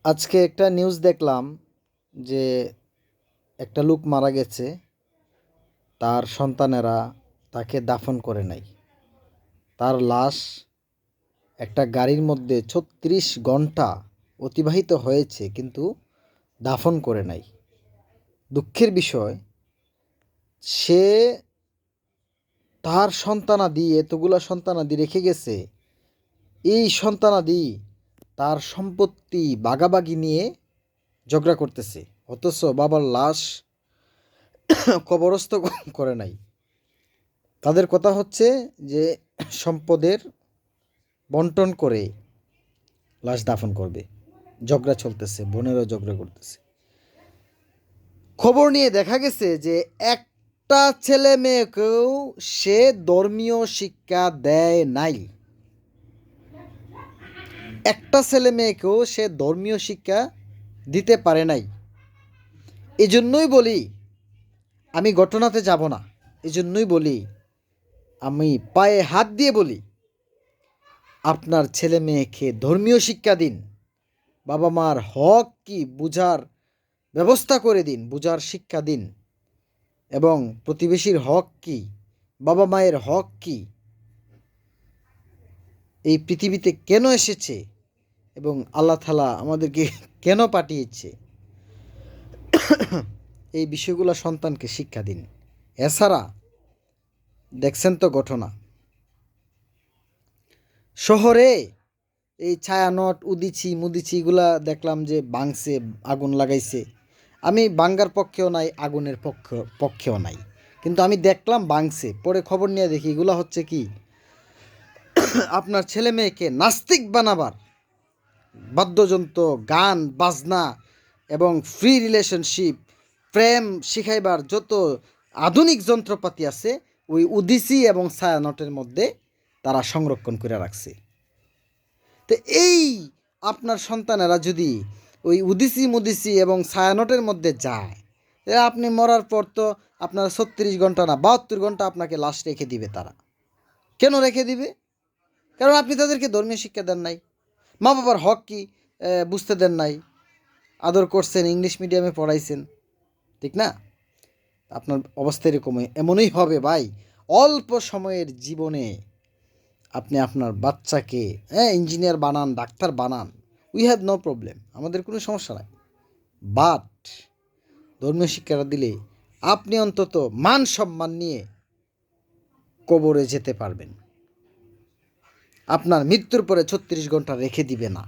আজকে একটা নিউজ দেখলাম যে একটা লোক মারা গেছে, তার সন্তানেরা তাকে দাফন করে নাই। তার লাশ একটা গাড়ির মধ্যে ৩৬ ঘন্টা অতিবাহিত হয়েছে, কিন্তু দাফন করে নাই। দুঃখের বিষয়, সে তার সন্তানাদি এতগুলা সন্তানাদি রেখে গেছে। এই সন্তানাদি তার সম্পত্তি বাগাবাগি নিয়ে ঝগড়া করতেছে, অথচ বাবার লাশ কবরস্থ করে নাই। তাদের কথা হচ্ছে যে সম্পদের বন্টন করে লাশ দাফন করবে। ঝগড়া চলতেছে, বোনেরও ঝগড়া করতেছে। খবর নিয়ে দেখা গেছে যে একটা ছেলে মেয়েকেও সে ধর্মীয় শিক্ষা দেয় নাই। একটা ছেলে মেয়েকেও সে ধর্মীয় শিক্ষা দিতে পারে নাই। এজন্যই বলি, আমি ঘটনাতে যাব না, এজন্যই বলি, আমি পায়ে হাত দিয়ে বলি, আপনার ছেলে মেয়েকে ধর্মীয় শিক্ষা দিন। বাবা মার হক কি বুঝার ব্যবস্থা করে দিন, বুঝার শিক্ষা দিন। এবং প্রতিবেশীর হক কি, বাবা মায়ের হক কি, এই পৃথিবীতে কেন এসেছে এবং আল্লাহ তাআলা আমাদেরকে কেন পাঠিয়েছে, এই বিষয়গুলো সন্তানকে শিক্ষা দিন। এছাড়া দেখছেন তো ঘটনা, শহরে এই ছায়ানট উদিচি মুদিচি এগুলা দেখলাম যে ভাঙছে, আগুন লাগাইছে। আমি ভাঙ্গার পক্ষেও নাই, আগুনের পক্ষেও নাই, কিন্তু আমি দেখলাম ভাঙছে। পরে খবর নিয়ে দেখি এগুলো হচ্ছে কি, আপনার ছেলে মেয়েকে নাস্তিক বানাবার বাদ্যযন্ত্র, গান বাজনা এবং ফ্রি রিলেশনশিপ, প্রেম শিখাইবার যত আধুনিক যন্ত্রপাতি আছে, ওই উদিসি এবং ছায়ানটের মধ্যে তারা সংরক্ষণ করে রাখছে। তো এই আপনার সন্তানেরা যদি ওই উদিসি মুদিসি এবং ছায়ানটের মধ্যে যায়, আপনি মরার পর তো আপনার ৩৬ ঘন্টা না ৭২ ঘন্টা আপনাকে লাশ রেখে দিবে। তারা কেন রেখে দিবে? কারণ আপনি তাদেরকে ধর্মীয় শিক্ষা দেন নাই, মা বাবার হক কি বুঝতে দেন নাই, আদর করছেন, ইংলিশ মিডিয়ামে পড়াইছেন, ঠিক না? আপনার অবস্থা এরকমই এমনই হবে ভাই। অল্প সময়ের জীবনে আপনি আপনার বাচ্চাকে ইঞ্জিনিয়ার বানান, ডাক্তার বানান, উই হ্যাভ নো প্রবলেম, আমাদের কোনো সমস্যা নাই। বাট ধর্মীয় শিক্ষাটা দিলে আপনি অন্তত মান সম্মান নিয়ে কবরে যেতে পারবেন। আপনার মৃত্যুর পরে ৩৬ ঘন্টা রেখে দিবে না।